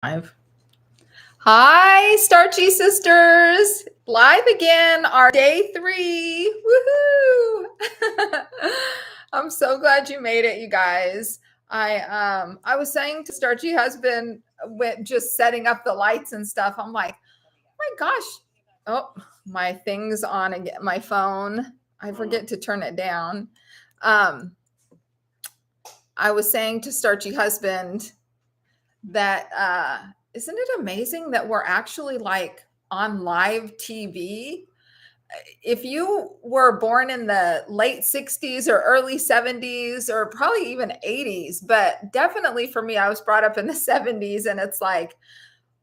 Live. Hi, Starchy Sisters. Live again, our day 3. Woohoo! I'm so glad you made it, you guys. I was saying to Starchy husband with just setting up the lights and stuff. I'm like, oh my gosh. Oh, my thing's on again, my phone. I forget to turn it down. Um, I was saying to Starchy husband that isn't it amazing that we're actually like on live TV? If you were born in the late 60s or early 70s or probably even 80s, but definitely for me, I was brought up in the 70s, and it's like,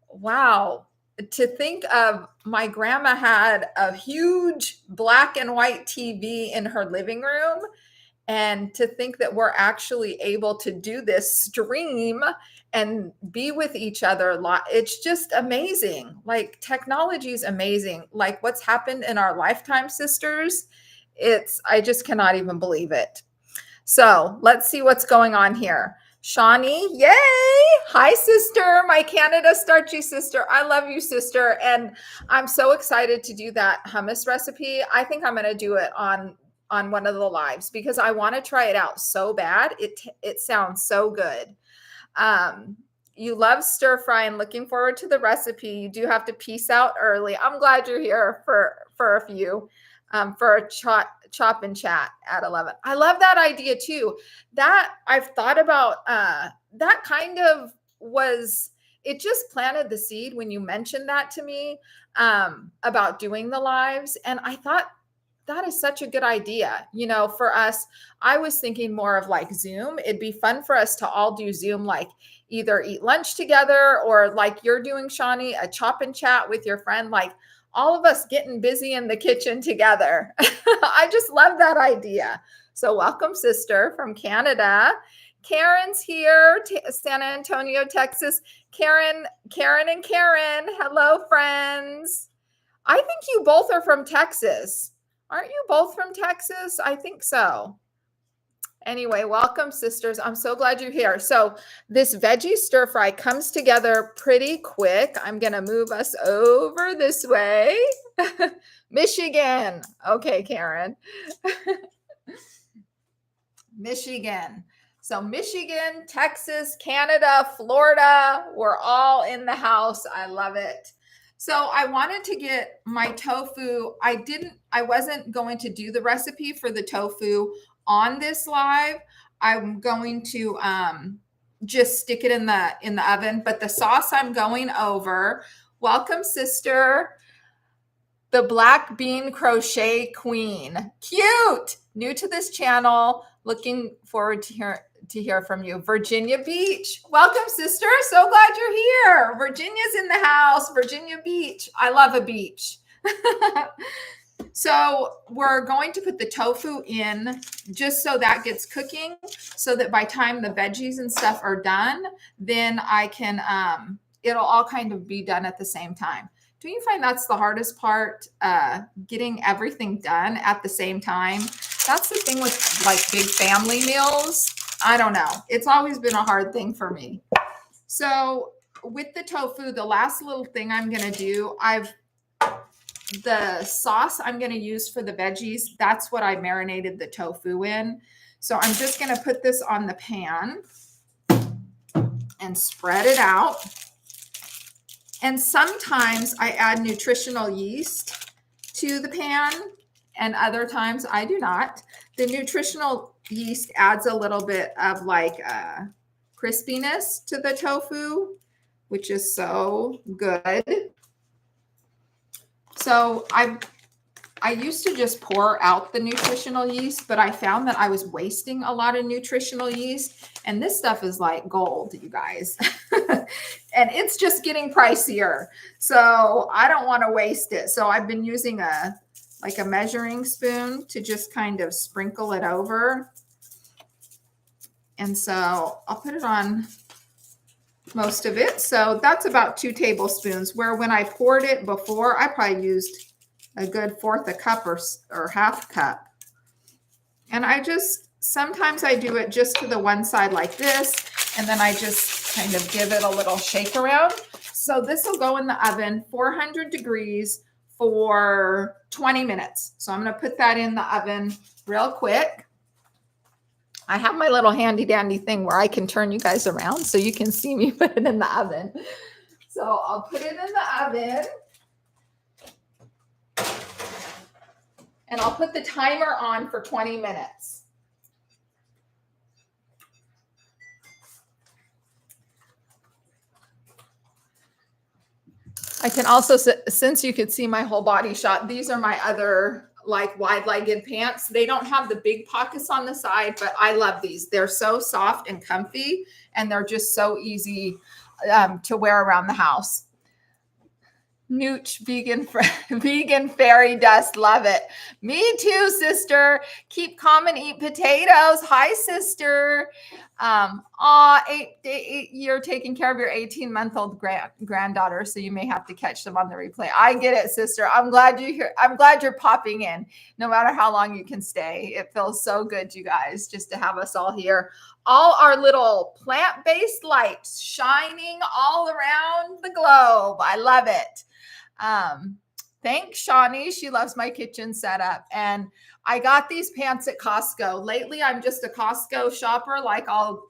wow, to think of my grandma had a huge black and white TV in her living room, and to think that we're actually able to do this stream and be with each other a lot, it's just amazing. Like, technology is amazing. Like, what's happened in our lifetime, sisters, I just cannot even believe it. So let's see what's going on here. Shawnee, yay! Hi, sister, my Canada Starchy sister. I love you, sister. And I'm so excited to do that hummus recipe. I think I'm going to do it on one of the lives because I want to try it out so bad. It sounds so good. You love stir fry and looking forward to the recipe. You do have to peace out early. I'm glad you're here for a few, for a chop and chat at 11. I love that idea too. That I've thought about, that kind of was, it just planted the seed when you mentioned that to me, about doing the lives. And I thought, that is such a good idea. You know, for us, I was thinking more of like Zoom. It'd be fun for us to all do Zoom, like either eat lunch together or like you're doing, Shawnee, a chop and chat with your friend, like all of us getting busy in the kitchen together. I just love that idea. So welcome, sister from Canada. Karen's here, San Antonio, Texas. Karen. Hello, friends. I think you both are from Texas. Aren't you both from Texas? I think so. Anyway, welcome, sisters. I'm so glad you're here. So this veggie stir fry comes together pretty quick. I'm going to move us over this way. Michigan. Okay, Karen. Michigan. So Michigan, Texas, Canada, Florida, we're all in the house. I love it. So I wanted to get my tofu. I wasn't going to do the recipe for the tofu on this live. I'm going to just stick it in the oven, but the sauce I'm going over. Welcome, sister. The Black Bean Crochet Queen. Cute. New to this channel. Looking forward to hear from you. Virginia Beach. Welcome, sister. So glad you're here. Virginia's in the house. Virginia Beach. I love a beach. So we're going to put the tofu in just so that gets cooking, so that by time the veggies and stuff are done, then I can, it'll all kind of be done at the same time. Do you find that's the hardest part, getting everything done at the same time? That's the thing with like big family meals. I don't know. It's always been a hard thing for me. So with the tofu, the last little thing I'm going to do, the sauce I'm going to use for the veggies, that's what I marinated the tofu in. So I'm just going to put this on the pan and spread it out. And sometimes I add nutritional yeast to the pan, and other times I do not. The nutritional yeast adds a little bit of like crispiness to the tofu, which is so good. So I used to just pour out the nutritional yeast, but I found that I was wasting a lot of nutritional yeast, and this stuff is like gold, you guys. And it's just getting pricier. So I don't want to waste it. So I've been using a measuring spoon to just kind of sprinkle it over. And so I'll put it on most of it. So that's about 2 tablespoons, where when I poured it before, I probably used a good 1/4 a cup or 1/2 cup. And sometimes I do it just to the one side like this, and then I just kind of give it a little shake around. So this will go in the oven, 400 degrees for 20 minutes. So I'm going to put that in the oven real quick. I have my little handy dandy thing where I can turn you guys around so you can see me put it in the oven. So I'll put it in the oven. And I'll put the timer on for 20 minutes. I can also, since you could see my whole body shot, these are my other like wide-legged pants. They don't have the big pockets on the side, but I love these. They're so soft and comfy, and they're just so easy to wear around the house. Nooch, vegan fairy dust, love it. Me too, sister. Keep calm and eat potatoes. Hi, sister. You're taking care of your 18-month-old granddaughter, so you may have to catch them on the replay. I get it, sister. I'm glad you're here. I'm glad you're popping in, no matter how long you can stay. It feels so good, you guys, just to have us all here. All our little plant-based lights shining all around the globe. I love it. Thanks, Shawnee. She loves my kitchen setup. And I got these pants at Costco. Lately, I'm just a Costco shopper. Like, I'll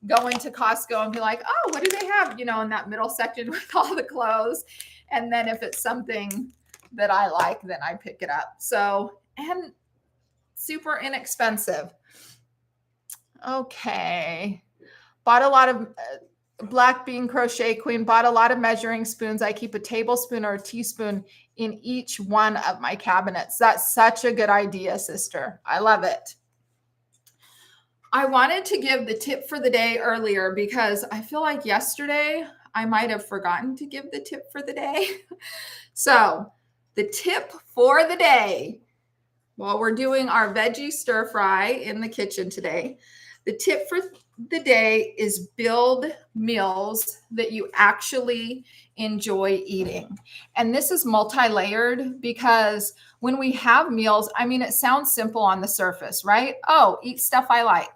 go into Costco and be like, oh, what do they have? You know, in that middle section with all the clothes. And then if it's something that I like, then I pick it up. So, and super inexpensive. Okay. Bought a lot of Black Bean Crochet Queen, bought a lot of measuring spoons. I keep a tablespoon or a teaspoon in each one of my cabinets. That's such a good idea, sister. I love it. I wanted to give the tip for the day earlier because I feel like yesterday I might have forgotten to give the tip for the day. So the tip for the day, while we're doing our veggie stir fry in the kitchen today, the tip for the day is build meals that you actually enjoy eating. And this is multi-layered because when we have meals, I mean, it sounds simple on the surface, right? Oh, eat stuff I like.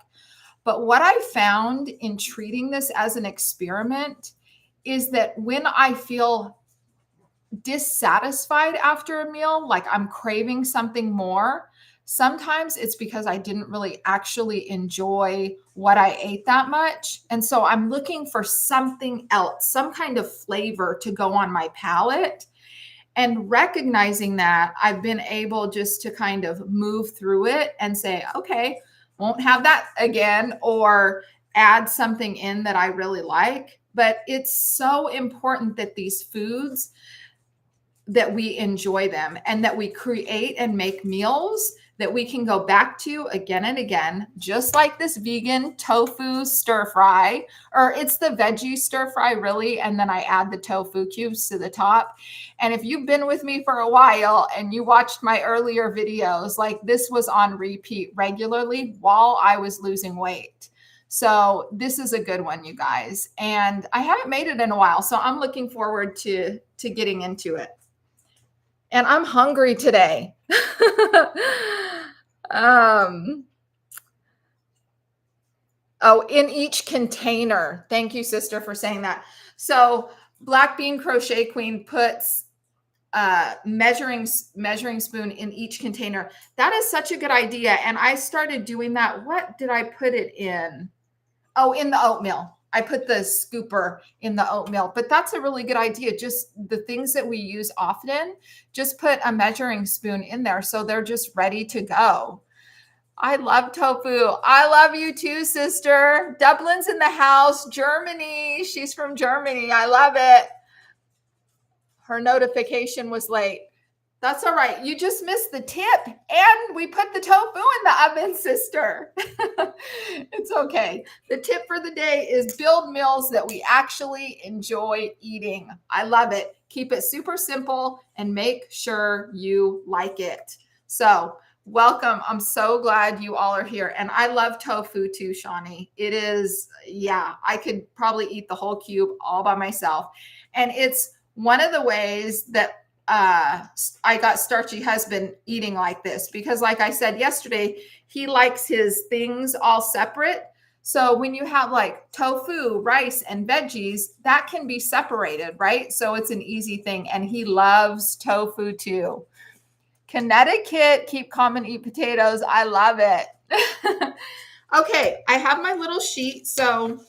But what I found in treating this as an experiment is that when I feel dissatisfied after a meal, like I'm craving something more, sometimes it's because I didn't really actually enjoy what I ate that much. And so I'm looking for something else, some kind of flavor to go on my palate. And recognizing that, I've been able just to kind of move through it and say, okay, won't have that again, or add something in that I really like. But it's so important that these foods, that we enjoy them and that we create and make meals that we can go back to again and again, just like this vegan tofu stir fry, or it's the veggie stir fry really. And then I add the tofu cubes to the top. And if you've been with me for a while and you watched my earlier videos, like this was on repeat regularly while I was losing weight. So this is a good one, you guys. And I haven't made it in a while, so I'm looking forward to getting into it. And I'm hungry today. Oh, in each container. Thank you, sister, for saying that. So Black Bean Crochet Queen puts measuring spoon in each container. That is such a good idea. And I started doing that. What did I put it in? Oh, in the oatmeal. I put the scooper in the oatmeal, but that's a really good idea. Just the things that we use often, just put a measuring spoon in there so they're just ready to go. I love tofu. I love you too, sister. Dublin's in the house. Germany. She's from Germany. I love it. Her notification was late. That's all right. You just missed the tip. And we put the tofu in the oven, sister. It's okay. The tip for the day is build meals that we actually enjoy eating. I love it. Keep it super simple and make sure you like it. So welcome. I'm so glad you all are here. And I love tofu too, Shawnee. It is, yeah, I could probably eat the whole cube all by myself. And it's one of the ways that I got Starchy husband eating like this, because like I said yesterday, he likes his things all separate. So when you have like tofu, rice, and veggies, that can be separated, right? So it's an easy thing. And he loves tofu too. Connecticut, keep calm and eat potatoes. I love it. Okay, I have my little sheet. So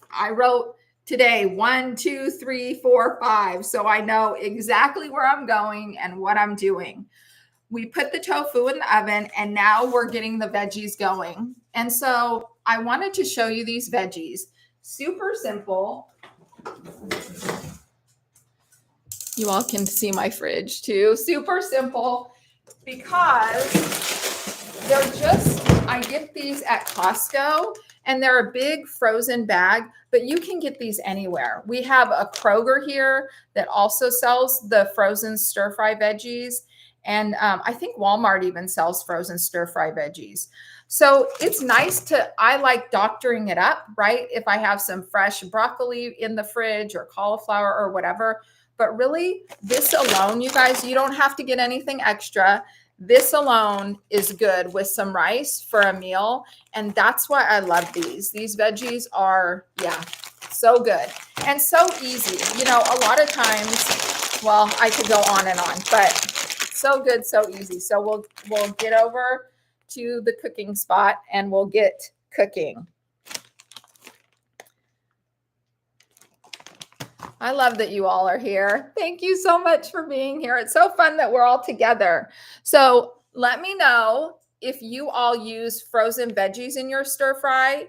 I wrote today 1, 2, 3, 4, 5. So I know exactly where I'm going and what I'm doing. We put the tofu in the oven and now we're getting the veggies going. And so I wanted to show you these veggies. Super simple. You all can see my fridge too. Super simple because they're just, I get these at Costco and they're a big frozen bag, but you can get these anywhere. We have a Kroger here that also sells the frozen stir fry veggies. And I think Walmart even sells frozen stir fry veggies. So it's nice I like doctoring it up, right? If I have some fresh broccoli in the fridge or cauliflower or whatever. But really, this alone, you guys, you don't have to get anything extra. This alone is good with some rice for a meal. And that's why I love these. These veggies are, yeah, so good and so easy. You know, a lot of times, well, I could go on and on, but so good, so easy. So we'll get over to the cooking spot and we'll get cooking. I love that you all are here. Thank you so much for being here. It's so fun that we're all together. So let me know if you all use frozen veggies in your stir fry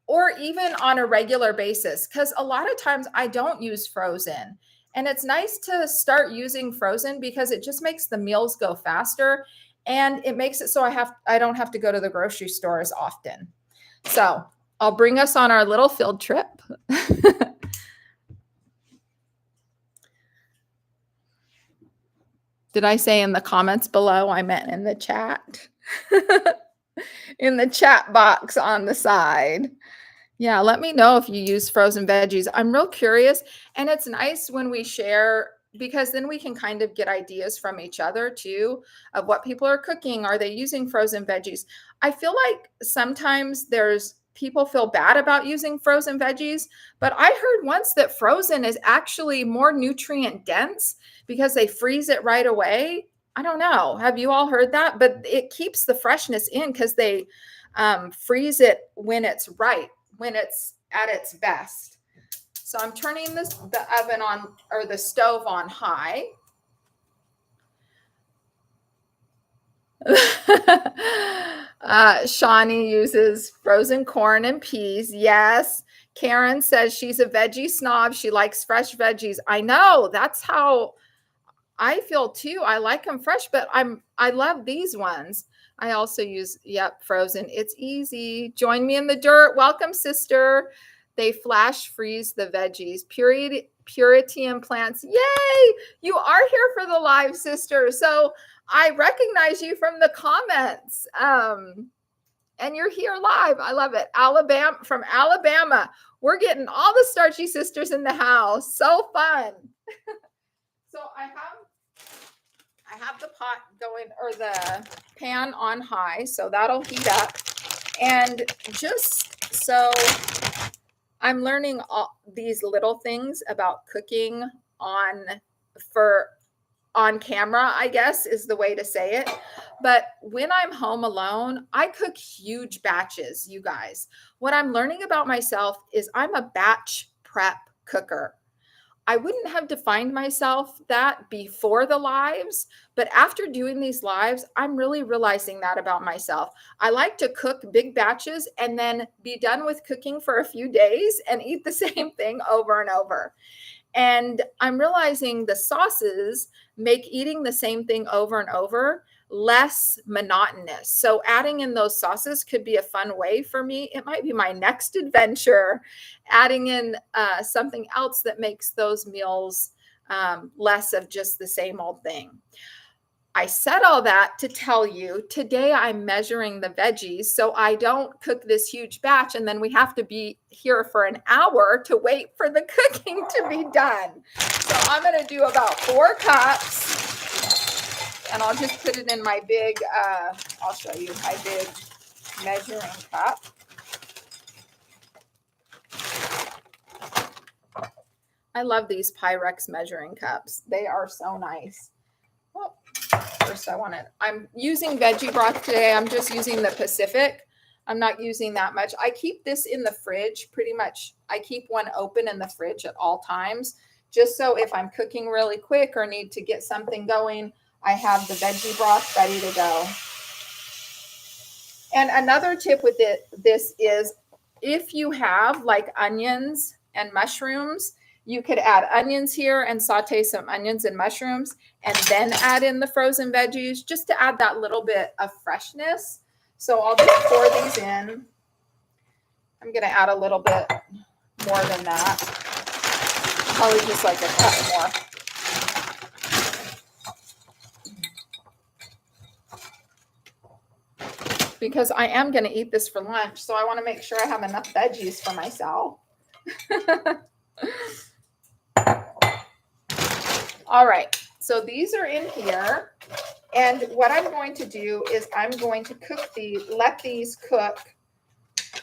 or even on a regular basis, because a lot of times I don't use frozen. And it's nice to start using frozen because it just makes the meals go faster and it makes it so I don't have to go to the grocery store as often. So I'll bring us on our little field trip. Did I say in the comments below? I meant in the chat. In the chat box on the side. Yeah, let me know if you use frozen veggies. I'm real curious. And it's nice when we share because then we can kind of get ideas from each other too of what people are cooking. Are they using frozen veggies? I feel like sometimes people feel bad about using frozen veggies, but I heard once that frozen is actually more nutrient dense because they freeze it right away. I don't know. Have you all heard that? But it keeps the freshness in because they freeze it when it's right, when it's at its best. So I'm turning the oven on or the stove on high. Shawnee uses frozen corn and peas. Yes. Karen says she's a veggie snob. She likes fresh veggies. I know. That's how I feel too. I like them fresh, but I love these ones. I also use, frozen. It's easy. Join me in the dirt. Welcome, sister. They flash freeze the veggies. Purity and plants. Yay! You are here for the live, sister. So I recognize you from the comments. And you're here live. I love it. From Alabama. We're getting all the starchy sisters in the house. So fun. So I have the pot going or the pan on high, so that'll heat up. And just so I'm learning all these little things about cooking on camera, I guess is the way to say it. But when I'm home alone, I cook huge batches, you guys. What I'm learning about myself is I'm a batch prep cooker. I wouldn't have defined myself that before the lives, but after doing these lives, I'm really realizing that about myself. I like to cook big batches and then be done with cooking for a few days and eat the same thing over and over. And I'm realizing the sauces make eating the same thing over and over less monotonous. So adding in those sauces could be a fun way for me. It might be my next adventure, adding in something else that makes those meals less of just the same old thing. I said all that to tell you today I'm measuring the veggies so I don't cook this huge batch and then we have to be here for an hour to wait for the cooking to be done. So I'm going to do about 4 cups and I'll just put it in my big, I'll show you my big measuring cup. I love these Pyrex measuring cups. They are so nice. Well, first I'm using veggie broth today. I'm just using the Pacific. I'm not using that much. I keep this in the fridge pretty much. I keep one open in the fridge at all times, just so if I'm cooking really quick or need to get something going, I have the veggie broth ready to go. And another tip with this is if you have like onions and mushrooms, you could add onions here and saute some onions and mushrooms and then add in the frozen veggies just to add that little bit of freshness. So I'll just pour these in. I'm going to add a little bit more than that. Probably just like a cup more. Because I am going to eat this for lunch, so I want to make sure I have enough veggies for myself. All right, so these are in here, and what I'm going to do is I'm going to let these cook.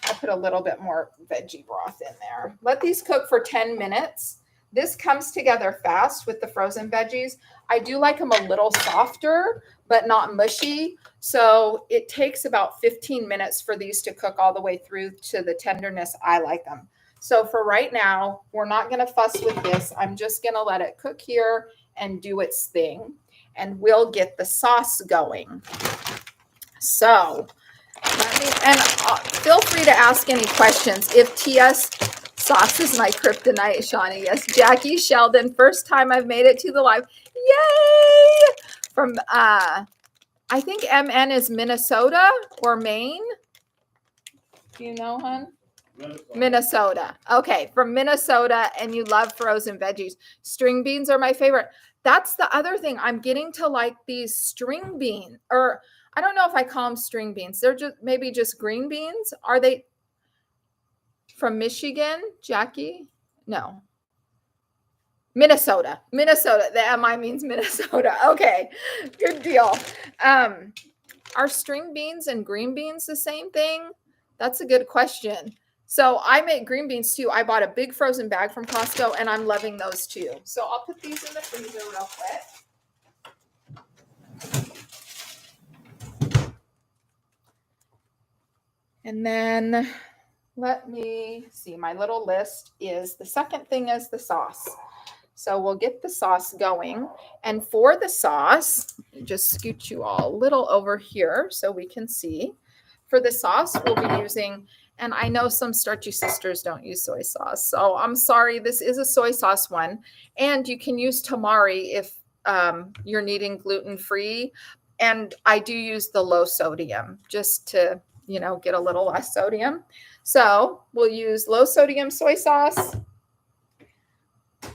I'll put a little bit more veggie broth in there. Let these cook for 10 minutes. This comes together fast with the frozen veggies. I do like them a little softer, but not mushy. So it takes about 15 minutes for these to cook all the way through to the tenderness I like them. So for right now, we're not going to fuss with this. I'm just going to let it cook here and do its thing. And we'll get the sauce going. So feel free to ask any questions. If TS sauce is my kryptonite, Shawnee. Yes, Jackie Sheldon. First time I've made it to the live. Yay! From I think MN is Minnesota or Maine. Do you know, hon? Minnesota. Okay, from Minnesota, and you love frozen veggies. String beans are my favorite. That's the other thing. I'm getting to like these string beans, or I don't know if I call them string beans. They're just maybe just green beans. Are they from Michigan, Jackie? No. Minnesota. Minnesota. The MI means Minnesota. Okay, good deal. Are string beans and green beans the same thing? That's a good question. So I make green beans too. I bought a big frozen bag from Costco, and I'm loving those too. So I'll put these in the freezer real quick. And then let me see. My little list is the second thing is the sauce. So we'll get the sauce going. And for the sauce, just scoot you all a little over here so we can see. For the sauce, we'll be using, and I know some starchy sisters don't use soy sauce. So I'm sorry, this is a soy sauce one. And you can use tamari if you're needing gluten-free. And I do use the low sodium just to, get a little less sodium. So we'll use low sodium soy sauce,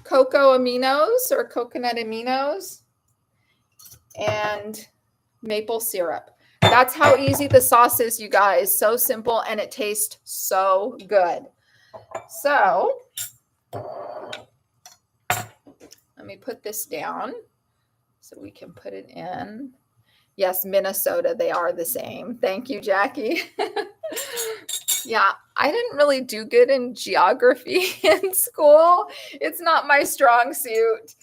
cocoa aminos or coconut aminos, and maple syrup. That's how easy the sauce is, you guys. So simple, and it tastes so good. So let me put this down so we can put it in. Yes, Minnesota, they are the same. Thank you, Jackie. Yeah, I didn't really do good in geography in school. It's not my strong suit.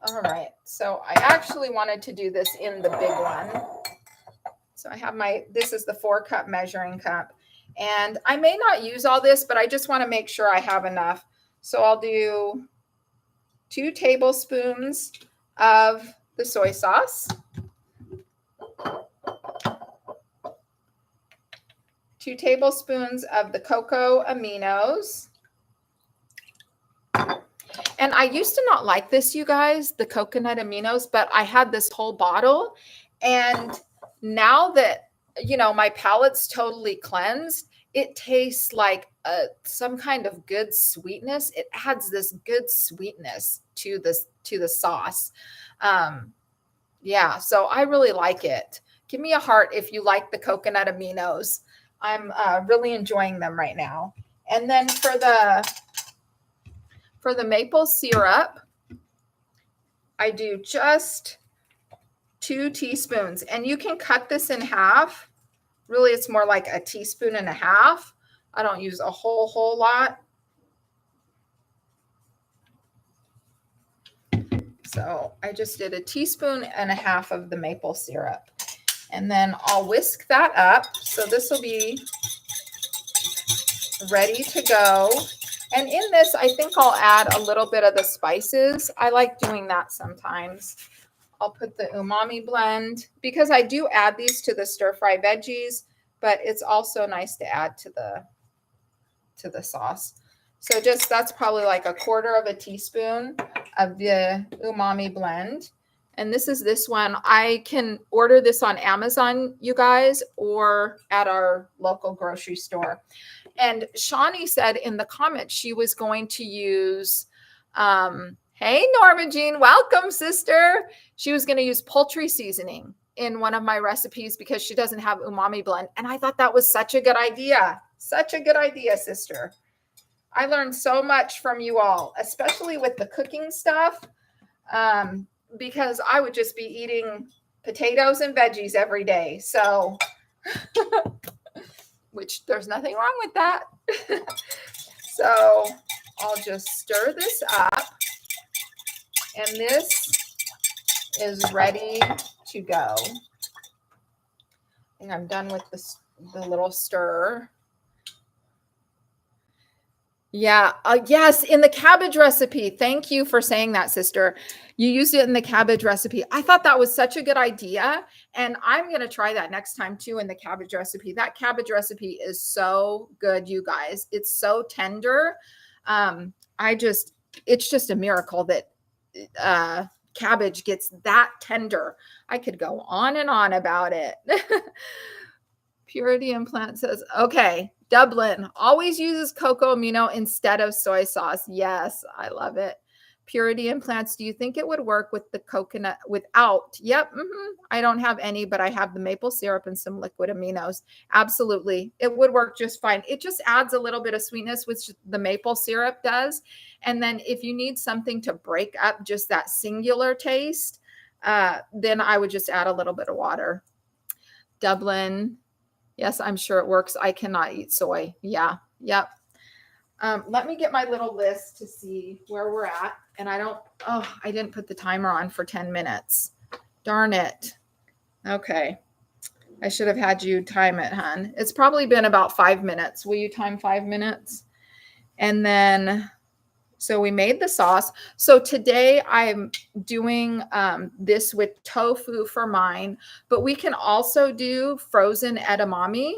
All right, so I actually wanted to do this in the big one. So I have this is the 4-cup measuring cup. And I may not use all this, but I just want to make sure I have enough. So I'll do 2 tablespoons of the soy sauce, 2 tablespoons of the cocoa aminos. And I used to not like this, you guys, the coconut aminos, but I had this whole bottle. And now that, my palate's totally cleansed, it tastes like some kind of good sweetness. It adds this good sweetness to the sauce. Yeah, so I really like it. Give me a heart if you like the coconut aminos. I'm really enjoying them right now. And then for the maple syrup, I do just 2 teaspoons. And you can cut this in half Really, it's more like a teaspoon and a half. I don't use a whole lot. So I just did a teaspoon and a half of the maple syrup. And then I'll whisk that up. So this will be ready to go. And in this, I think I'll add a little bit of the spices. I like doing that sometimes. I'll put the umami blend because I do add these to the stir fry veggies, but it's also nice to add to the sauce. So just that's probably like a quarter of a teaspoon of the umami blend. And this is this one. I can order this on Amazon, you guys, or at our local grocery store. And Shawnee said in the comments she was going to use, hey, Norma Jean, welcome, sister. She was going to use poultry seasoning in one of my recipes because she doesn't have umami blend. And I thought that was such a good idea. Such a good idea, sister. I learned so much from you all, especially with the cooking stuff, because I would just be eating potatoes and veggies every day. So, which there's nothing wrong with that. So I'll just stir this up. And this is ready to go. I think I'm done with the little stir. Yeah. Yes. In the cabbage recipe. Thank you for saying that, sister. You used it in the cabbage recipe. I thought that was such a good idea. And I'm going to try that next time too in the cabbage recipe. That cabbage recipe is so good, you guys. It's so tender. It's just a miracle that cabbage gets that tender. I could go on and on about it. Purity Implant says, okay, Dublin always uses cocoa amino instead of soy sauce. Yes, I love it. Purity Implants, do you think it would work with the coconut without? Yep. I don't have any, but I have the maple syrup and some liquid aminos. Absolutely. It would work just fine. It just adds a little bit of sweetness, which the maple syrup does. And then if you need something to break up just that singular taste, then I would just add a little bit of water. Dublin. Yes, I'm sure it works. I cannot eat soy. Yeah. Yep. Let me get my little list to see where we're at. And I didn't put the timer on for 10 minutes. Darn it. Okay. I should have had you time it, hon. It's probably been about 5 minutes. Will you time 5 minutes? And then, so we made the sauce. So today I'm doing this with tofu for mine, but we can also do frozen edamame,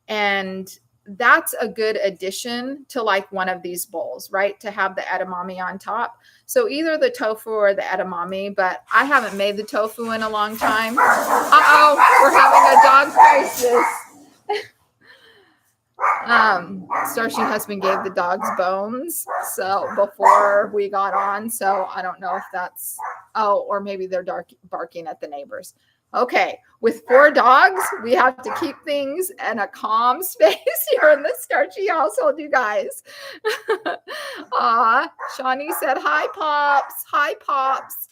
and that's a good addition to like one of these bowls, right? To have the edamame on top. So either the tofu or the edamame, but I haven't made the tofu in a long time. Uh-oh, we're having a dog crisis. Starchy husband gave the dogs bones so before we got on, so I don't know if that's or maybe they're barking at the neighbors. Okay, with 4 dogs, we have to keep things in a calm space here in the Starchy household, you guys. Shawnee said hi, Pops. Hi, Pops.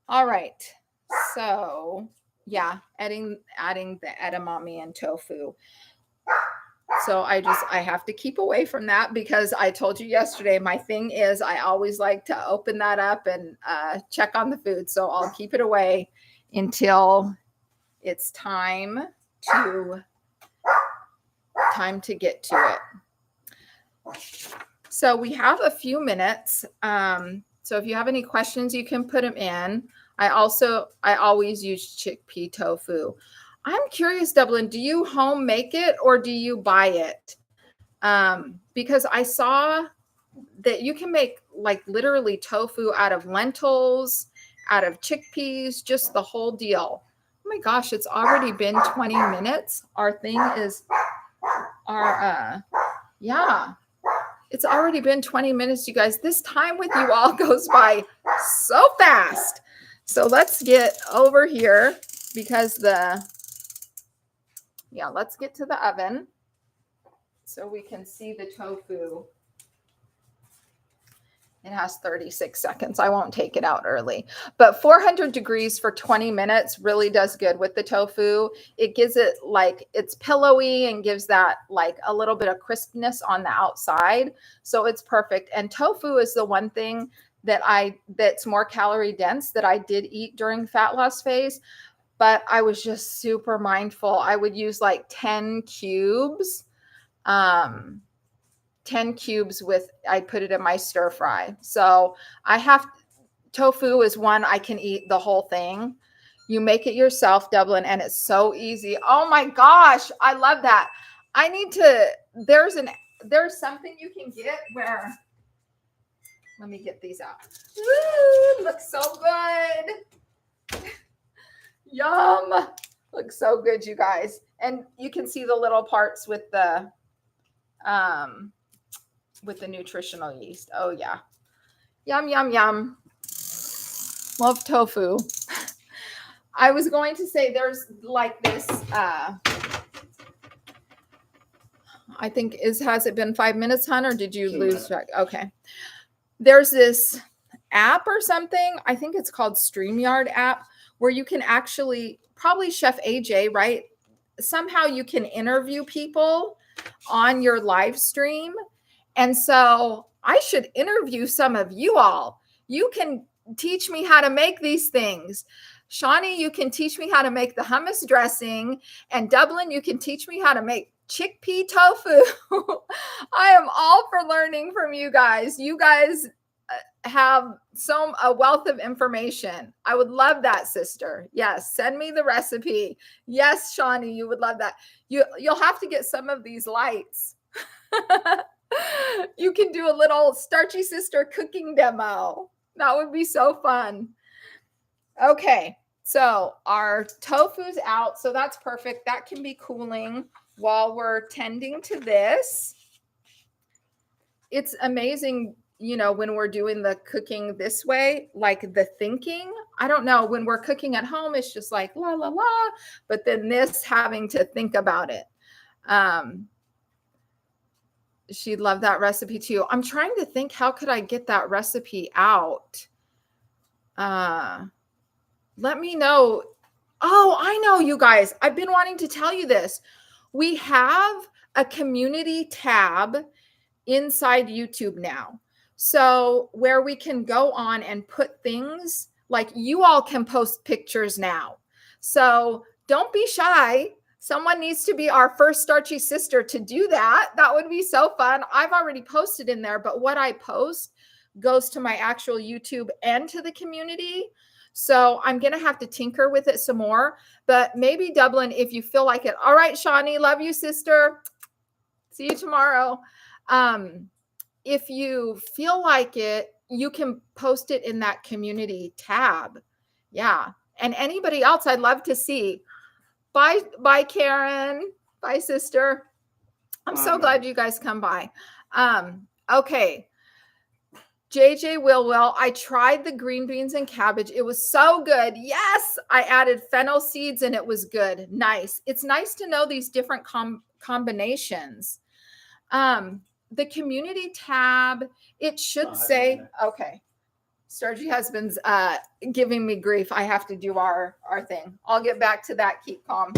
All right, so yeah, adding the edamame and tofu. So I have to keep away from that because I told you yesterday, my thing is I always like to open that up and check on the food. So I'll keep it away until it's time to get to it. So we have a few minutes. So if you have any questions, you can put them in. I always use chickpea tofu. I'm curious, Dublin, do you home make it or do you buy it? Because I saw that you can make like literally tofu out of lentils, out of chickpeas, just the whole deal. Oh my gosh, it's already been 20 minutes. It's already been 20 minutes, you guys. This time with you all goes by so fast. So let's get over here because let's get to the oven so we can see the tofu. It has 36 seconds. I won't take it out early. But 400 degrees for 20 minutes really does good with the tofu. It gives it like it's pillowy and gives that like a little bit of crispness on the outside. So it's perfect. And tofu is the one thing that's more calorie dense that I did eat during fat loss phase. But I was just super mindful. I would use like 10 cubes. 10 cubes I put it in my stir fry. So tofu is one I can eat the whole thing. You make it yourself, Dublin, and it's so easy. Oh my gosh, I love that. There's something you can get where, let me get these out. Woo, looks so good. Yum. Looks so good, you guys. And you can see the little parts with the nutritional yeast. Oh yeah. Yum, yum, yum. Love tofu. I was going to say there's like this, I think has it been 5 minutes, hon, or did you lose track? Okay. There's this app or something. I think it's called StreamYard app where you can actually, probably Chef AJ, right? Somehow you can interview people on your live stream. And so I should interview some of you all. You can teach me how to make these things. Shawnee, you can teach me how to make the hummus dressing. And Dublin, you can teach me how to make chickpea tofu. I am all for learning from you guys. You guys have a wealth of information. I would love that, sister. Yes, send me the recipe. Yes, Shawnee, you would love that. You'll have to get some of these lights. You can do a little Starchy Sister cooking demo. That would be so fun. Okay, so our tofu's out, so that's perfect. That can be cooling while we're tending to this. It's amazing, when we're doing the cooking this way, like the thinking, I don't know, when we're cooking at home, it's just like la, la, la, but then this having to think about it. She'd love that recipe too. I'm trying to think, how could I get that recipe out? Let me know. Oh, I know, you guys. I've been wanting to tell you this. We have a community tab inside YouTube now. So where we can go on and put things, like you all can post pictures now. So don't be shy. Someone needs to be our first Starchy sister to do that. That would be so fun. I've already posted in there, but what I post goes to my actual YouTube and to the community. So I'm going to have to tinker with it some more, but maybe Dublin, if you feel like it. All right, Shawnee, love you, sister. See you tomorrow. If you feel like it, you can post it in that community tab. Yeah. And anybody else, I'd love to see. Bye, Karen. Bye, sister. I'm so glad you guys come by. Okay. JJ Will, I tried the green beans and cabbage. It was so good. Yes, I added fennel seeds and it was good. Nice. It's nice to know these different combinations. The community tab, it should say, okay. Starchy husband's giving me grief. I have to do our thing. I'll get back to that. Keep calm.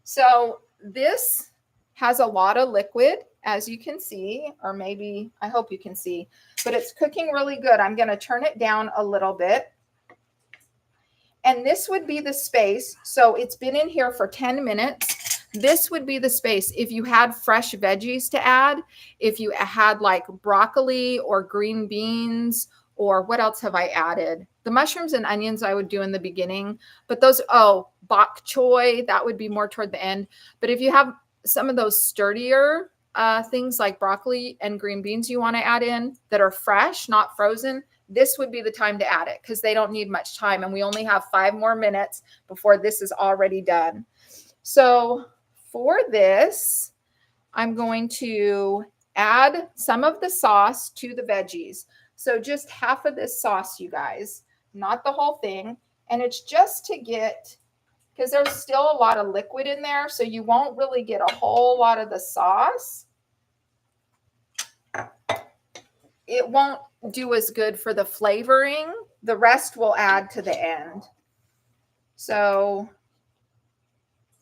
So this has a lot of liquid, as you can see, or maybe, I hope you can see, but it's cooking really good. I'm going to turn it down a little bit. And this would be the space. So it's been in here for 10 minutes. This would be the space. If you had fresh veggies to add, if you had like broccoli or green beans, or what else have I added? The mushrooms and onions I would do in the beginning, but those, bok choy, that would be more toward the end. But if you have some of those sturdier things like broccoli and green beans you want to add in that are fresh, not frozen, this would be the time to add it because they don't need much time. And we only have 5 more minutes before this is already done. So for this, I'm going to add some of the sauce to the veggies. So just half of this sauce, you guys, not the whole thing. And it's just to get, because there's still a lot of liquid in there, so you won't really get a whole lot of the sauce. It won't do as good for the flavoring. The rest we'll add to the end. So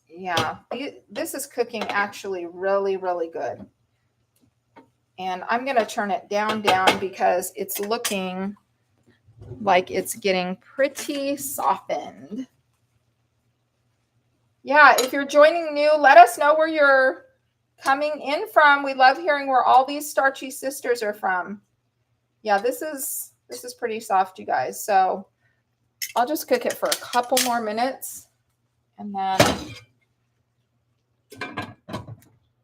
yeah, this is cooking actually really, really good. And I'm going to turn it down because it's looking like it's getting pretty softened. Yeah, if you're joining new, let us know where you're coming in from. We love hearing where all these starchy sisters are from. Yeah, this is pretty soft, you guys. So I'll just cook it for a couple more minutes, and then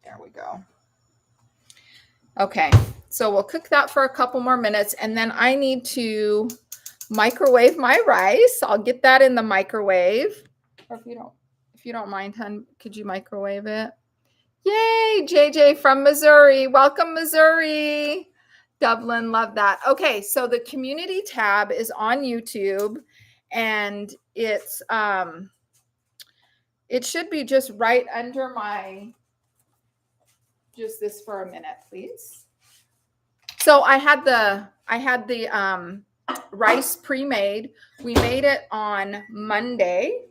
there we go. Okay, so we'll cook that for a couple more minutes, and then I need to microwave my rice. I'll get that in the microwave. Or if you don't mind, hun, could you microwave it? Yay, JJ from Missouri. Welcome, Missouri. Dublin, love that. Okay, so the community tab is on YouTube, and it's it should be just right under my, just this for a minute, please. So I had the rice pre-made. We made it on Monday,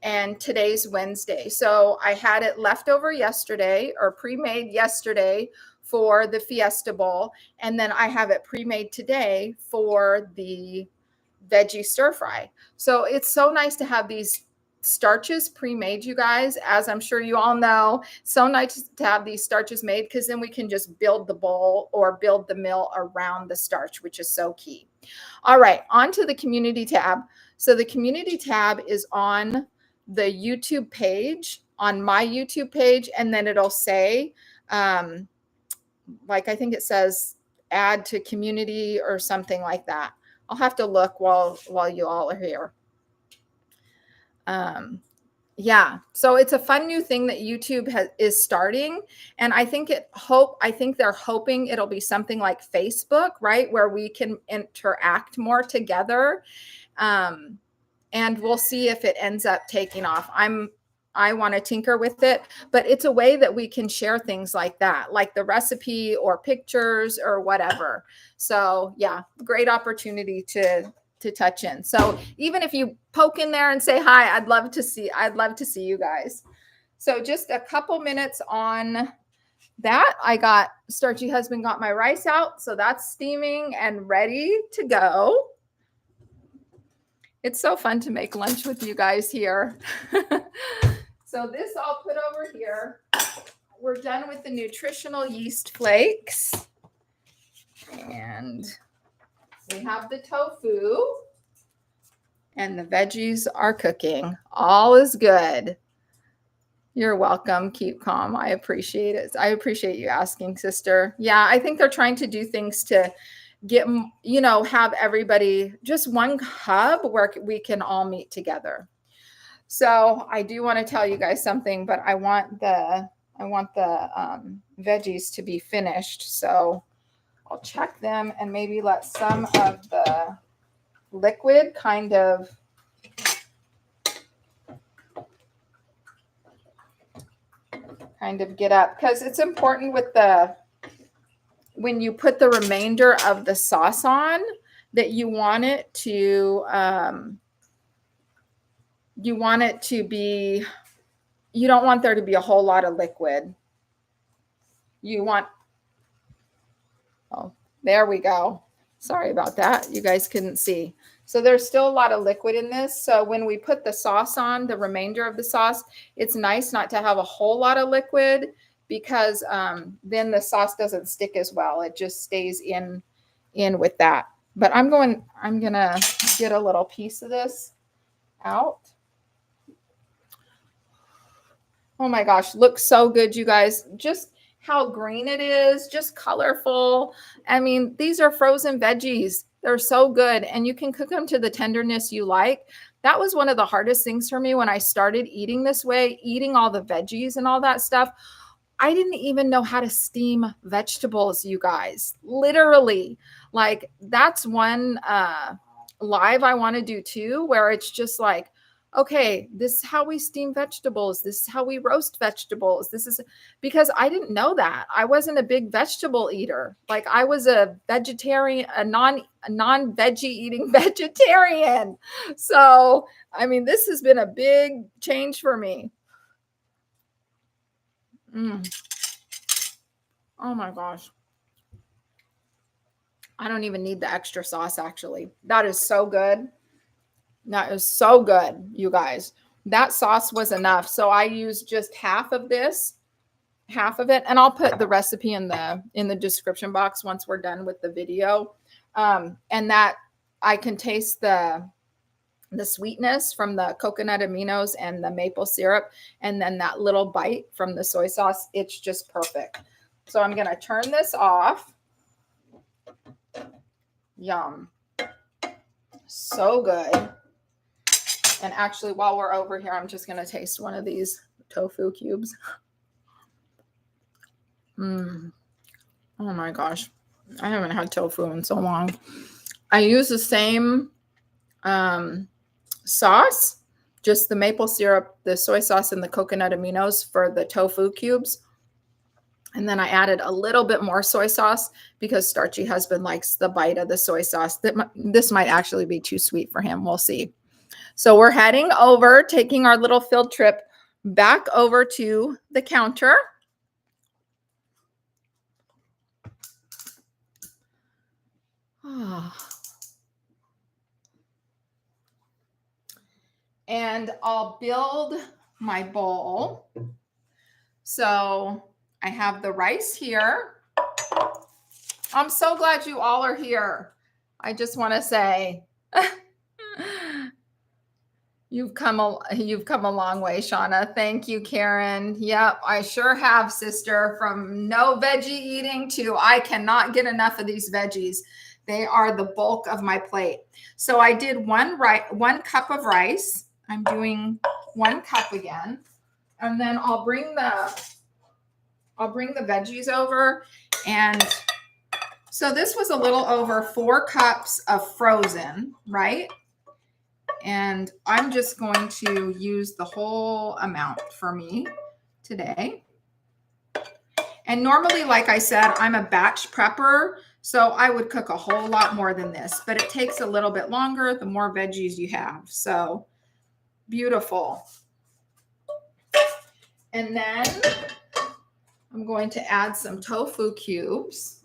and today's Wednesday. So I had it left over yesterday, or pre-made yesterday for the Fiesta Bowl. And then I have it pre-made today for the veggie stir fry. So it's so nice to have these starches pre-made, you guys, as I'm sure you all know. So nice to have these starches made, because then we can just build the bowl or build the meal around the starch, which is so key. All right, on to the community tab. So the community tab is on the YouTube page, on my YouTube page, and then it'll say, like, I think it says add to community or something like that. I'll have to look while you all are here. Yeah, so it's a fun new thing that YouTube is starting, and I think they're hoping it'll be something like Facebook, right, where we can interact more together. And we'll see if it ends up taking off. I want to tinker with it, but it's a way that we can share things like that, like the recipe or pictures or whatever. So yeah, great opportunity to touch in. So even if you poke in there and say hi, I'd love to see you guys. So just a couple minutes on that. Starchy husband got my rice out, so that's steaming and ready to go. It's so fun to make lunch with you guys here. So this I'll put over here. We're done with the nutritional yeast flakes. And we have the tofu. And the veggies are cooking. All is good. You're welcome. Keep calm. I appreciate it. I appreciate you asking, sister. Yeah, I think they're trying to do things to get, have everybody just one hub where we can all meet together. So I do want to tell you guys something, but I want the veggies to be finished. So I'll check them and maybe let some of the liquid kind of get up, because it's important with when you put the remainder of the sauce on, that you want it to be, you don't want there to be a whole lot of liquid. Oh, there we go. Sorry about that. You guys couldn't see. So there's still a lot of liquid in this. So when we put the sauce on, the remainder of the sauce, it's nice not to have a whole lot of liquid, because then the sauce doesn't stick as well. It just stays in with that. But I'm going to get a little piece of this out. Oh my gosh, looks so good, you guys. Just how green it is, just colorful. I mean, these are frozen veggies. They're so good, and you can cook them to the tenderness you like. That was one of the hardest things for me when I started eating this way, eating all the veggies and all that stuff. I didn't even know how to steam vegetables, you guys. Literally, like, that's one live I want to do too, where it's just like, okay, this is how we steam vegetables. This is how we roast vegetables. This is because I didn't know that. I wasn't a big vegetable eater. Like I was a vegetarian, a non-veggie eating vegetarian. So, I mean, this has been a big change for me. Mm. Oh my gosh. I don't even need the extra sauce, actually. That is so good. That is so good, you guys. That sauce was enough. So I used just half of this, half of it, and I'll put the recipe in the description box once we're done with the video. And that I can taste the sweetness from the coconut aminos and the maple syrup, and then that little bite from the soy sauce. It's just perfect. So I'm going to turn this off. Yum. So good. And actually, while we're over here, I'm just going to taste one of these tofu cubes. Oh my gosh. I haven't had tofu in so long. I use the same sauce, just the maple syrup, the soy sauce, and the coconut aminos for the tofu cubes. And then I added a little bit more soy sauce because Starchy husband likes the bite of the soy sauce. This might actually be too sweet for him. We'll see. So we're heading over, taking our little field trip back over to the counter. And I'll build my bowl. So I have the rice here. I'm so glad you all are here. I just want to say you've come a long way, Shauna. Thank you, Karen. Yep, I sure have, sister. From no veggie eating to I cannot get enough of these veggies. They are the bulk of my plate. So I did one cup of rice. I'm doing 1 cup again. And then I'll bring the veggies over. And so this was a little over 4 cups of frozen, right? And I'm just going to use the whole amount for me today. And normally, like I said, I'm a batch prepper, so I would cook a whole lot more than this, but it takes a little bit longer the more veggies you have. So beautiful. And then I'm going to add some tofu cubes.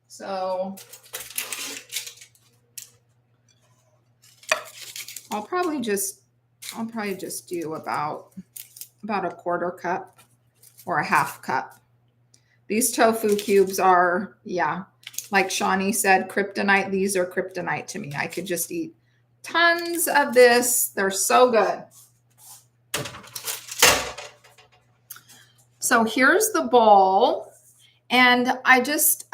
So I'll probably just do about a 1/4 cup or a 1/2 cup. These tofu cubes are, yeah, like Shawnee said, kryptonite. These are kryptonite to me. I could just eat tons of this. They're so good. So here's the bowl, and I just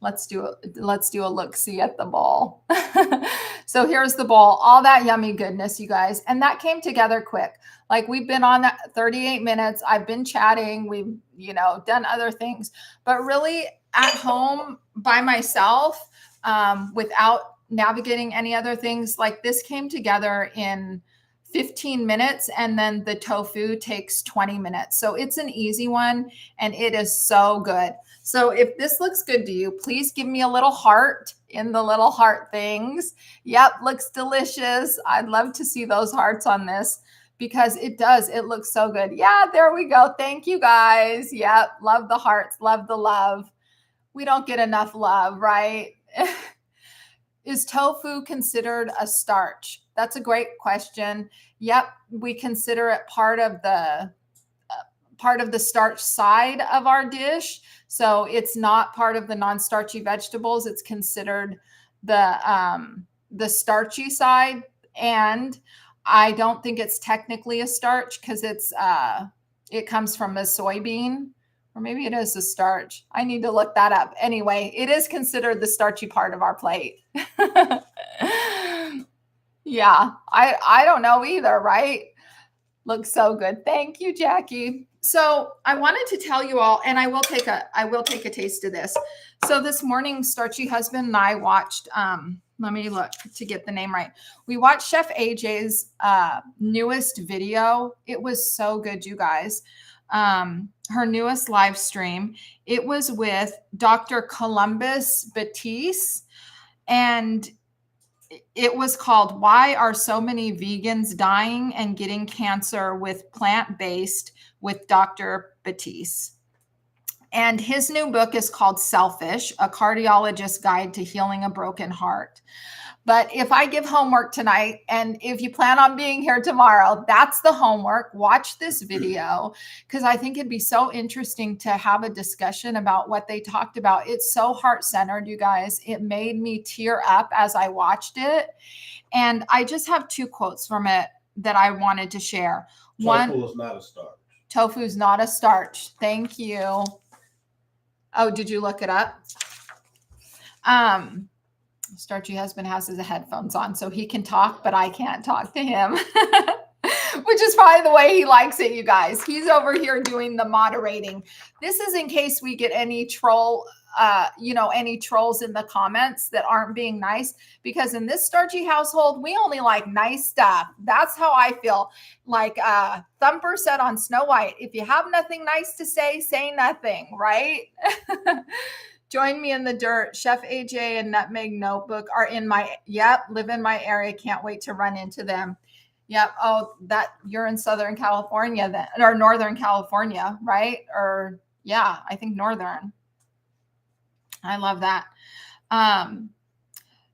let's do a look-see at the bowl. So here's the bowl, all that yummy goodness, you guys. And that came together quick. Like we've been on that 38 minutes. I've been chatting. We've, done other things, but really at home by myself, without navigating any other things, like this came together in 15 minutes, and then the tofu takes 20 minutes. So it's an easy one, and it is so good. So if this looks good to you, please give me a little heart in the little heart things. Yep, looks delicious. I'd love to see those hearts on this because it does. It looks so good. Yeah, there we go. Thank you, guys. Yep, love the hearts, love the love. We don't get enough love, right? Is tofu considered a starch? That's a great question. Yep, we consider it part of the starch side of our dish. So it's not part of the non-starchy vegetables. It's considered the starchy side. And I don't think it's technically a starch because it comes from a soybean, or maybe it is a starch. I need to look that up. Anyway, it is considered the starchy part of our plate. Yeah, I don't know either, right? Looks so good. Thank you, Jackie. So I wanted to tell you all, and I will take a taste of this. So this morning, Starchy husband and I watched Let me look to get the name right. We watched Chef AJ's newest video. It was so good, you guys. Her newest live stream. It was with Dr. Columbus Batiste, and it was called "Why Are So Many Vegans Dying and Getting Cancer with Plant-Based" with Dr. Batiste. And his new book is called Selfish, A Cardiologist's Guide to Healing a Broken Heart. But if I give homework tonight, and if you plan on being here tomorrow, that's the homework. Watch this video, because I think it'd be so interesting to have a discussion about what they talked about. It's so heart-centered, you guys. It made me tear up as I watched it. And I just have 2 quotes from it that I wanted to share. Tofu is not a starch. Tofu's not a starch. Thank you. Oh, did you look it up? Starchy husband has his headphones on, so he can talk, but I can't talk to him, which is probably the way he likes it, you guys. He's over here doing the moderating. This is in case we get any troll, any trolls in the comments that aren't being nice, because in this Starchy household, we only like nice stuff. That's how I feel. Like Thumper said on Snow White, if you have nothing nice to say nothing, right? Join me in the dirt. Chef AJ and Nutmeg Notebook are in my, live in my area. Can't wait to run into them. Yep. Oh, that you're in Southern California then, or Northern California, right? Or yeah, I think Northern. I love that.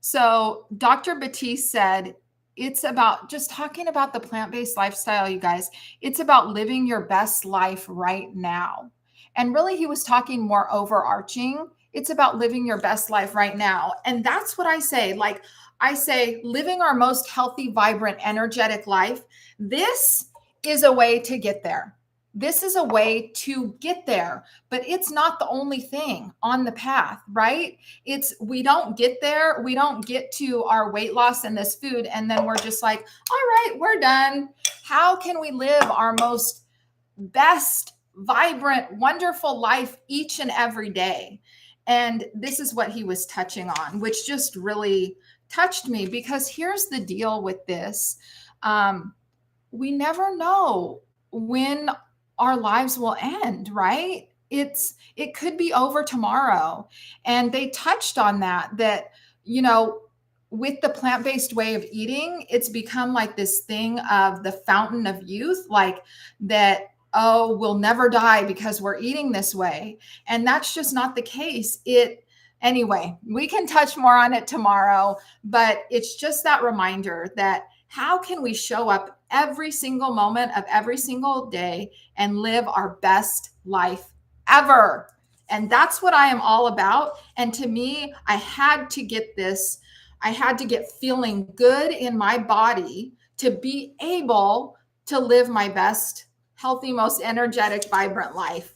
So Dr. Batiste said, it's about just talking about the plant-based lifestyle, you guys. It's about living your best life right now. And really, he was talking more overarching. It's about living your best life right now. And that's what I say. Like I say, living our most healthy, vibrant, energetic life. This is a way to get there. This is a way to get there, but it's not the only thing on the path, right? We don't get there. We don't get to our weight loss and this food, and then we're just like, all right, we're done. How can we live our most best, vibrant, wonderful life each and every day? And this is what he was touching on, which just really touched me, because here's the deal with this. We never know when our lives will end, right? It could be over tomorrow. And they touched on that, with the plant-based way of eating, it's become like this thing of the fountain of youth, like that, oh, we'll never die because we're eating this way. And that's just not the case. Anyway, we can touch more on it tomorrow, but it's just that reminder that how can we show up every single moment of every single day and live our best life ever? And that's what I am all about. And to me, I had to get this. I had to get feeling good in my body to be able to live my best, healthy, most energetic, vibrant life.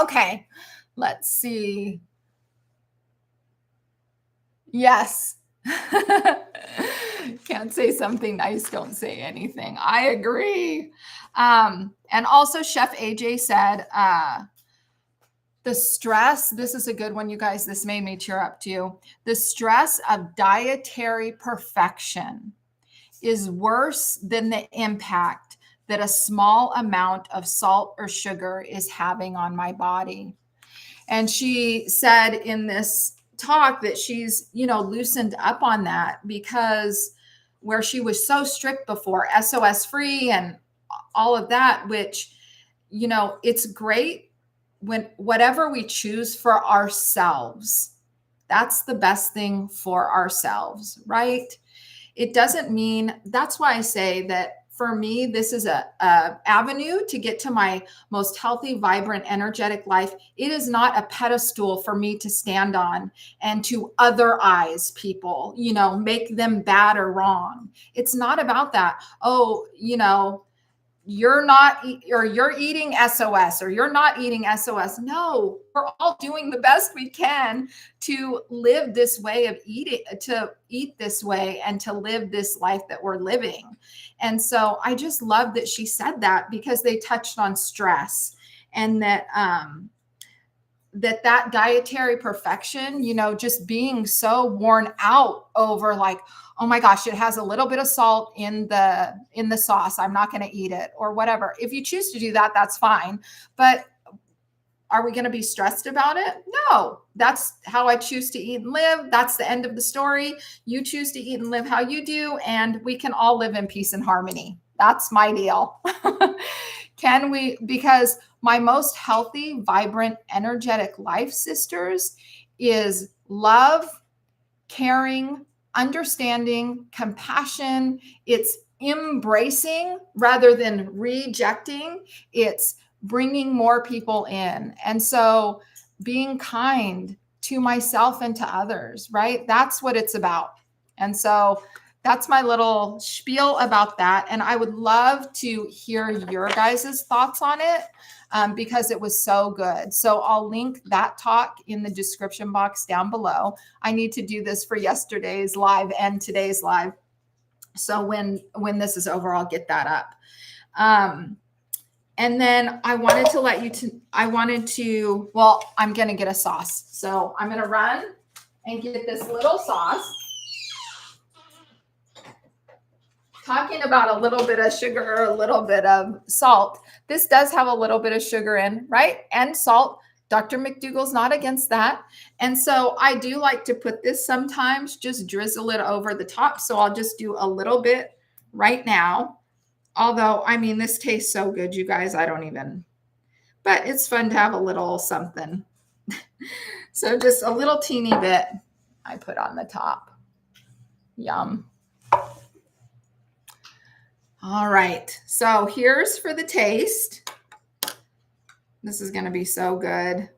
Okay, let's see. Yes. Can't say something nice, don't say anything. I agree. And also Chef AJ said, the stress, this is a good one, you guys. This made me tear up too. The stress of dietary perfection is worse than the impact that a small amount of salt or sugar is having on my body. And she said in this talk that she's, loosened up on that, because where she was so strict before, SOS free and all of that, which, it's great when whatever we choose for ourselves, that's the best thing for ourselves, right? It doesn't mean, that's why I say that for me, this is a avenue to get to my most healthy, vibrant, energetic life. It is not a pedestal for me to stand on and to otherize people, make them bad or wrong. It's not about that. Oh, you're not, or you're eating SOS, or you're not eating SOS. No, we're all doing the best we can to live this way of eating, to eat this way, and to live this life that we're living. And so I just love that she said that, because they touched on stress, and that that dietary perfection, you know, just being so worn out over like, oh my gosh, it has a little bit of salt in the sauce, I'm not going to eat it, or whatever. If you choose to do that, that's fine. But are we going to be stressed about it? No, that's how I choose to eat and live. That's the end of the story. You choose to eat and live how you do, and we can all live in peace and harmony. That's my deal. Can we? Because my most healthy, vibrant, energetic life, sisters, is love, caring, understanding, compassion. It's embracing rather than rejecting. It's bringing more people in. And so being kind to myself and to others, right? That's what it's about. And so that's my little spiel about that. And I would love to hear your guys' thoughts on it because it was so good. So I'll link that talk in the description box down below. I need to do this for yesterday's live and today's live. So when this is over, I'll get that up. And then I wanted to let you well, I'm going to get a sauce. So I'm going to run and get this little sauce. Talking about a little bit of sugar, a little bit of salt. This does have a little bit of sugar in, right? And salt. Dr. McDougall's not against that. And so I do like to put this sometimes, just drizzle it over the top. So I'll just do a little bit right now. Although, I mean, this tastes so good, you guys, I don't even, but it's fun to have a little something. So just a little teeny bit I put on the top. Yum. All right, so here's for the taste. This is going to be so good.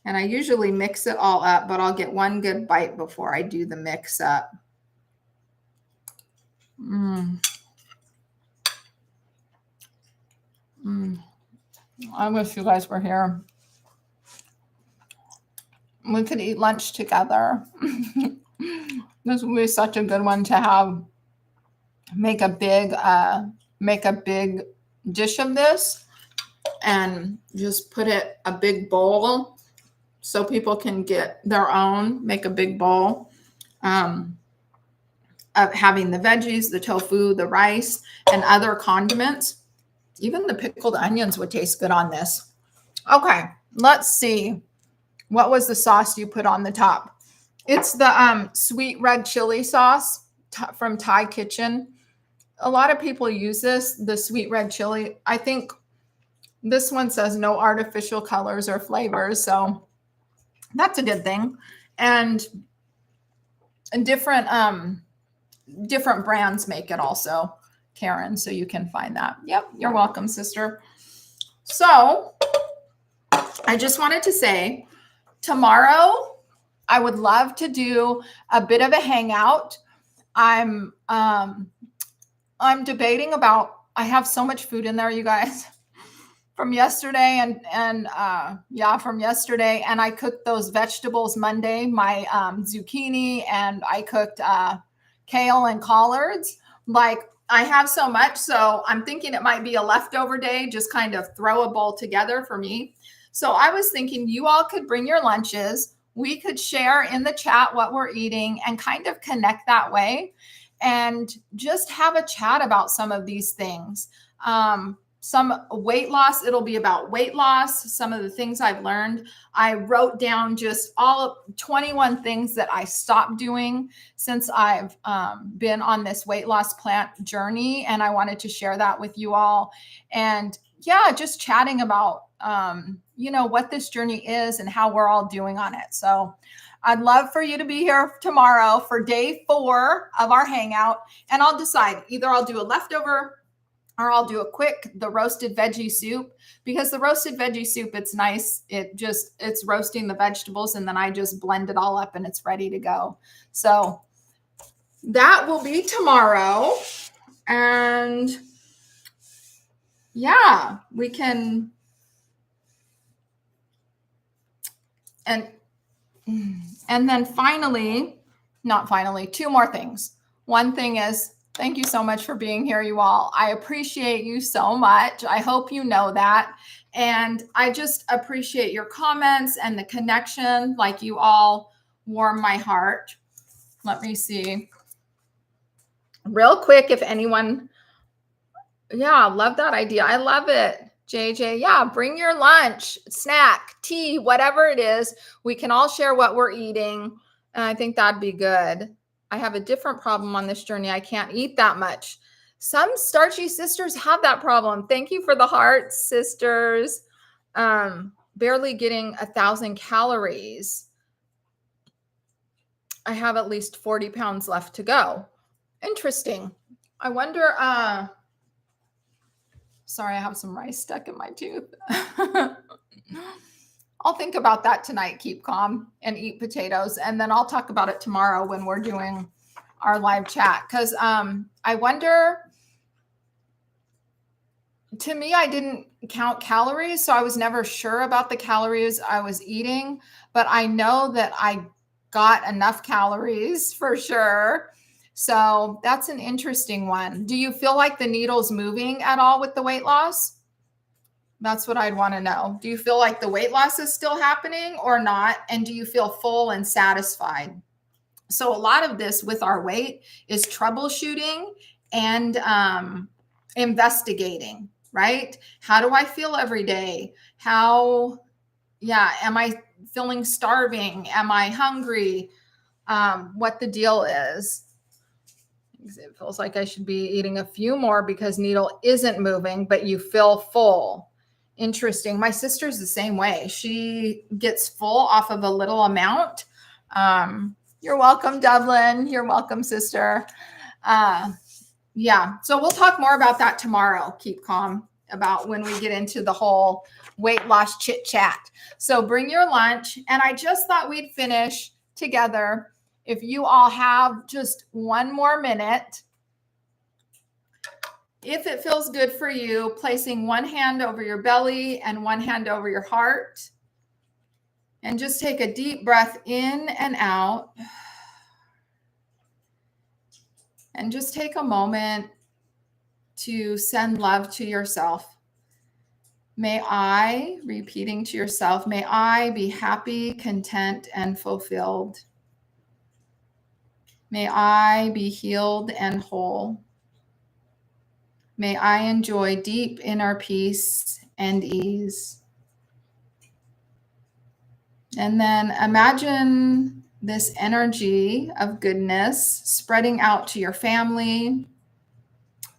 And I usually mix it all up, but I'll get one good bite before I do the mix up. I wish you guys were here. We could eat lunch together. This would be such a good one to have. Make a big dish of this and just put it a big bowl so people can get their own. Make a big bowl of having the veggies, the tofu, the rice, and other condiments. Even the pickled onions would taste good on this. Okay, let's see. What was the sauce you put on the top? It's the sweet red chili sauce from Thai Kitchen. A lot of people use this, the sweet red chili. I think this one says no artificial colors or flavors, so that's a good thing. And different brands make it also, Karen, so you can find that. Yep, you're welcome, sister. So I just wanted to say, tomorrow I would love to do a bit of a hangout. I'm debating about, I have so much food in there, you guys, from yesterday from yesterday. And I cooked those vegetables Monday, my zucchini, and I cooked kale and collards. Like, I have so much. So I'm thinking it might be a leftover day, just kind of throw a bowl together for me. So I was thinking you all could bring your lunches. We could share in the chat what we're eating and kind of connect that way and just have a chat about some of these things. Some weight loss, it'll be about weight loss. Some of the things I've learned. I wrote down just all 21 things that I stopped doing since I've been on this weight loss plant journey. And I wanted to share that with you all. And yeah, just chatting about, what this journey is and how we're all doing on it. So I'd love for you to be here tomorrow for day 4 of our hangout. And I'll decide, either I'll do a leftover or I'll do the roasted veggie soup, because the roasted veggie soup, it's nice. It's roasting the vegetables and then I just blend it all up and it's ready to go. So that will be tomorrow. And yeah, we can, and then finally, 2 more things. One thing is Thank you so much for being here, you all. I appreciate you so much. I hope you know that. And I just appreciate your comments and the connection. Like, you all warm my heart. Let me see. Real quick, if anyone, yeah, love that idea. I love it. JJ, yeah, bring your lunch, snack, tea, whatever it is. We can all share what we're eating. And I think that'd be good. I have a different problem on this journey. I can't eat that much. Some starchy sisters have that problem. Thank you for the hearts, sisters. Barely getting 1,000 calories. I have at least 40 pounds left to go. Interesting. I wonder, sorry, I have some rice stuck in my tooth. I'll think about that tonight, keep calm, and eat potatoes. And then I'll talk about it tomorrow when we're doing our live chat. Because I wonder, to me, I didn't count calories, so I was never sure about the calories I was eating. But I know that I got enough calories for sure. So that's an interesting one. Do you feel like the needle's moving at all with the weight loss? That's what I'd want to know. Do you feel like the weight loss is still happening or not? And do you feel full and satisfied? So a lot of this with our weight is troubleshooting and investigating, right? How do I feel every day? Am I feeling starving? Am I hungry? What the deal is. It feels like I should be eating a few more because needle isn't moving, but you feel full. Interesting. My sister's the same way. She gets full off of a little amount. You're welcome, Dublin. You're welcome, sister. Yeah. So we'll talk more about that tomorrow. Keep calm about when we get into the whole weight loss chit chat. So bring your lunch. And I just thought we'd finish together. If you all have just one more minute, if it feels good for you, placing one hand over your belly and one hand over your heart. And just take a deep breath in and out. And just take a moment to send love to yourself. May I, repeating to yourself, may I be happy, content, and fulfilled. May I be healed and whole. May I enjoy deep inner peace and ease. And then imagine this energy of goodness spreading out to your family,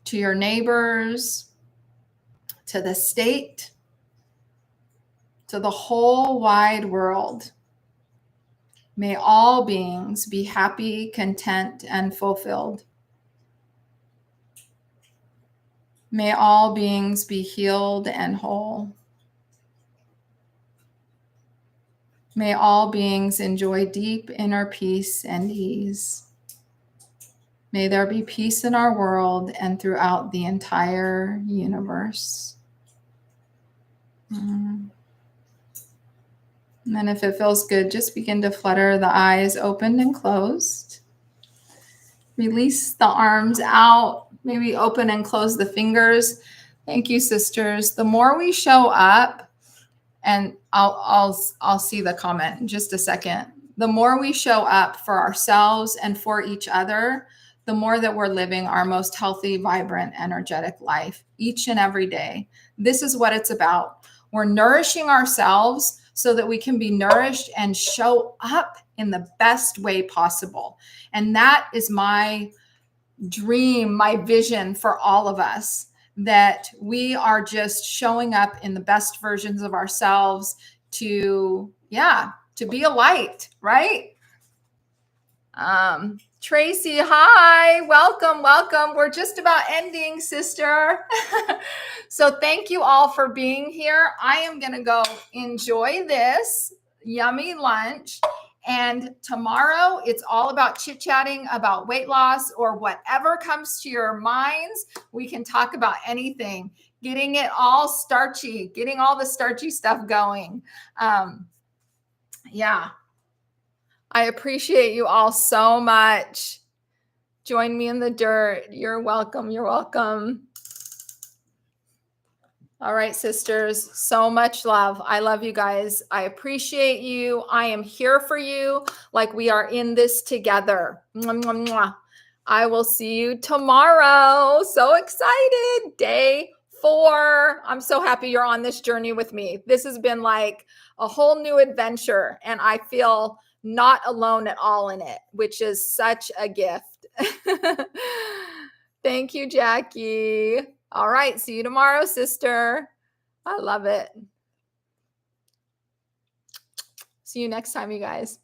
to your neighbors, to the state, to the whole wide world. May all beings be happy, content, and fulfilled. May all beings be healed and whole. May all beings enjoy deep inner peace and ease. May there be peace in our world and throughout the entire universe. And then if it feels good, just begin to flutter the eyes open and closed. Release the arms out. Maybe open and close the fingers. Thank you, sisters. The more we show up, and I'll see the comment in just a second. The more we show up for ourselves and for each other, the more that we're living our most healthy, vibrant, energetic life each and every day. This is what it's about. We're nourishing ourselves so that we can be nourished and show up in the best way possible. And that is my dream, my vision for all of us, that we are just showing up in the best versions of ourselves to be a light, right? Tracy, hi, welcome. We're just about ending, sister. So thank you all for being here. I am going to go enjoy this yummy lunch. And tomorrow, it's all about chit-chatting about weight loss or whatever comes to your minds. We can talk about anything, getting it all starchy, getting all the starchy stuff going. I appreciate you all so much. Join me in the dirt. You're welcome. You're welcome. All right, sisters, so much love. I love you guys. I appreciate you. I am here for you. Like we are in this together. Mwah, mwah, mwah. I will see you tomorrow. So excited. Day 4. I'm so happy you're on this journey with me. This has been like a whole new adventure, and I feel not alone at all in it, which is such a gift. Thank you, Jackie. All right. See you tomorrow, sister. I love it. See you next time, you guys.